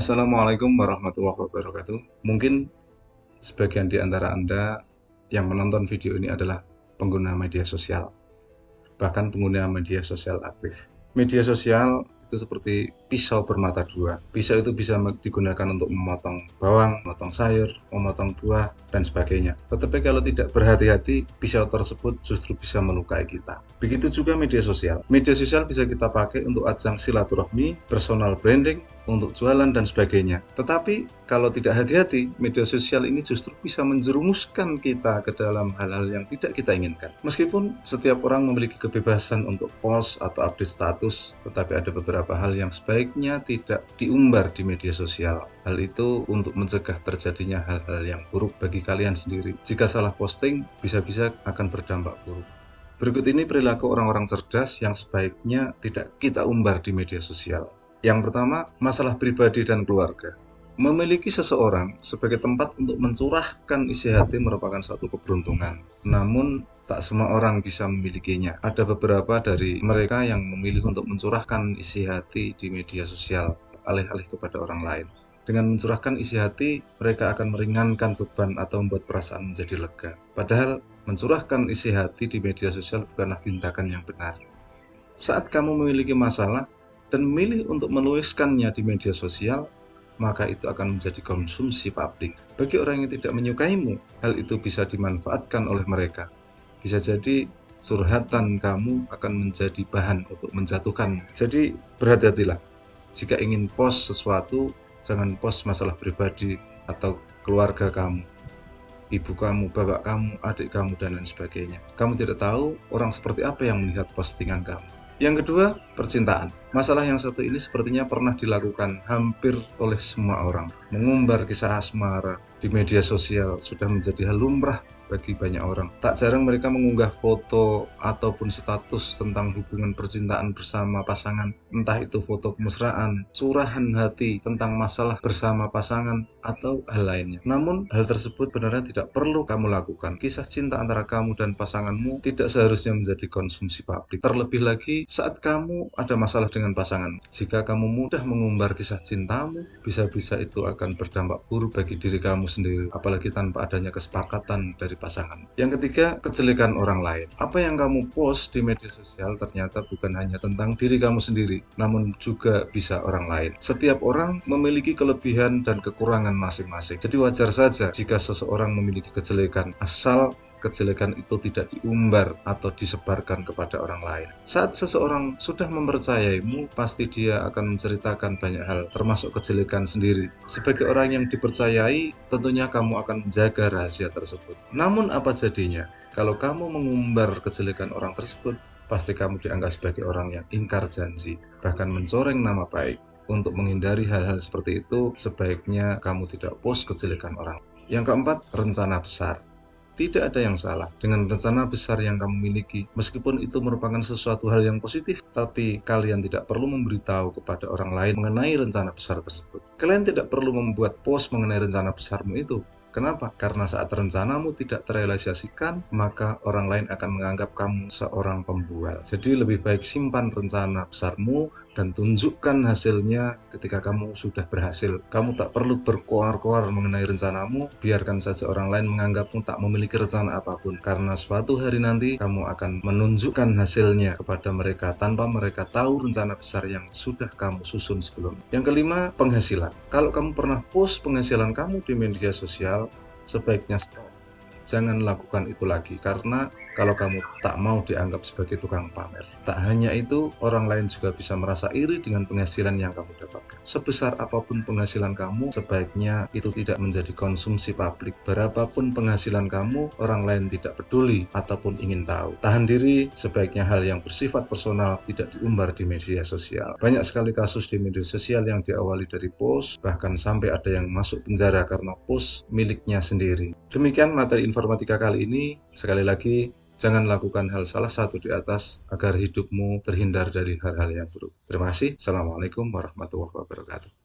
Assalamualaikum warahmatullahi wabarakatuh. Mungkin sebagian di antara Anda yang menonton video ini adalah pengguna media sosial, bahkan pengguna media sosial aktif. Media sosial itu seperti pisau bermata dua. Pisau itu bisa digunakan untuk memotong bawang, memotong sayur, memotong buah, dan sebagainya. Tetapi kalau tidak berhati-hati, pisau tersebut justru bisa melukai kita. Begitu juga media sosial. Media sosial bisa kita pakai untuk ajang silaturahmi, personal branding, untuk jualan dan sebagainya. Tetapi kalau tidak hati-hati, media sosial ini justru bisa menjerumuskan kita ke dalam hal-hal yang tidak kita inginkan. Meskipun setiap orang memiliki kebebasan untuk post atau update status, tetapi ada beberapa hal yang sebaiknya tidak diumbar di media sosial. Hal itu untuk mencegah terjadinya hal-hal yang buruk bagi kalian sendiri. Jika salah posting, bisa-bisa akan berdampak buruk. Berikut ini perilaku orang-orang cerdas yang sebaiknya tidak kita umbar di media sosial. Yang pertama, masalah pribadi dan keluarga. Memiliki seseorang sebagai tempat untuk mencurahkan isi hati merupakan suatu keberuntungan. Namun, tak semua orang bisa memilikinya. Ada beberapa dari mereka yang memilih untuk mencurahkan isi hati di media sosial, alih-alih kepada orang lain. Dengan mencurahkan isi hati, mereka akan meringankan beban atau membuat perasaan menjadi lega. Padahal, mencurahkan isi hati di media sosial bukanlah tindakan yang benar. Saat kamu memiliki masalah dan memilih untuk menuliskannya di media sosial, maka itu akan menjadi konsumsi publik. Bagi orang yang tidak menyukaimu, hal itu bisa dimanfaatkan oleh mereka. Bisa jadi curhatan kamu akan menjadi bahan untuk menjatuhkan. Jadi berhati-hatilah. Jika ingin post sesuatu, jangan post masalah pribadi atau keluarga kamu, ibu kamu, bapak kamu, adik kamu, dan lain sebagainya. Kamu tidak tahu orang seperti apa yang melihat postingan kamu. Yang kedua, percintaan. Masalah yang satu ini sepertinya pernah dilakukan hampir oleh semua orang. Mengumbar kisah asmara di media sosial sudah menjadi hal lumrah bagi banyak orang. Tak jarang mereka mengunggah foto ataupun status tentang hubungan percintaan bersama pasangan, entah itu foto kemesraan, curahan hati tentang masalah bersama pasangan, atau hal lainnya. Namun, hal tersebut benarnya tidak perlu kamu lakukan. Kisah cinta antara kamu dan pasanganmu tidak seharusnya menjadi konsumsi publik. Terlebih lagi saat kamu ada masalah dengan pasangan. Jika kamu mudah mengumbar kisah cintamu, bisa-bisa itu akan berdampak buruk bagi diri kamu sendiri, apalagi tanpa adanya kesepakatan dari pasangan. Yang ketiga, kejelekan orang lain. Apa yang kamu post di media sosial ternyata bukan hanya tentang diri kamu sendiri, namun juga bisa orang lain. Setiap orang memiliki kelebihan dan kekurangan masing-masing. Jadi wajar saja jika seseorang memiliki kejelekan, asal kejelekan itu tidak diumbar atau disebarkan kepada orang lain. Saat seseorang sudah mempercayaimu, pasti dia akan menceritakan banyak hal, termasuk kejelekan sendiri. Sebagai orang yang dipercayai, tentunya kamu akan menjaga rahasia tersebut. Namun apa jadinya? Kalau kamu mengumbar kejelekan orang tersebut, pasti kamu dianggap sebagai orang yang ingkar janji, bahkan mencoreng nama baik. Untuk menghindari hal-hal seperti itu, sebaiknya kamu tidak post kejelekan orang. Yang keempat, rencana besar. Tidak ada yang salah dengan rencana besar yang kamu miliki, meskipun itu merupakan sesuatu hal yang positif, tapi kalian tidak perlu memberitahu kepada orang lain mengenai rencana besar tersebut. Kalian tidak perlu membuat post mengenai rencana besarmu itu. Kenapa? Karena saat rencanamu tidak terrealisasikan, maka orang lain akan menganggap kamu seorang pembual. Jadi lebih baik simpan rencana besarmu dan tunjukkan hasilnya ketika kamu sudah berhasil. Kamu tak perlu berkoar-koar mengenai rencanamu, biarkan saja orang lain menganggapmu tak memiliki rencana apapun. Karena suatu hari nanti kamu akan menunjukkan hasilnya kepada mereka tanpa mereka tahu rencana besar yang sudah kamu susun sebelumnya. Yang kelima, penghasilan. Kalau kamu pernah post penghasilan kamu di media sosial, sebaiknya stop. Jangan lakukan itu lagi, karena kalau kamu tak mau dianggap sebagai tukang pamer. Tak hanya itu, orang lain juga bisa merasa iri dengan penghasilan yang kamu dapatkan. Sebesar apapun penghasilan kamu, sebaiknya itu tidak menjadi konsumsi publik. Berapapun penghasilan kamu, orang lain tidak peduli ataupun ingin tahu. Tahan diri, sebaiknya hal yang bersifat personal tidak diumbar di media sosial. Banyak sekali kasus di media sosial yang diawali dari post, bahkan sampai ada yang masuk penjara karena post miliknya sendiri. Demikian materi informatika kali ini. Sekali lagi, jangan lakukan hal salah satu di atas agar hidupmu terhindar dari hal-hal yang buruk. Terima kasih. Assalamualaikum warahmatullahi wabarakatuh.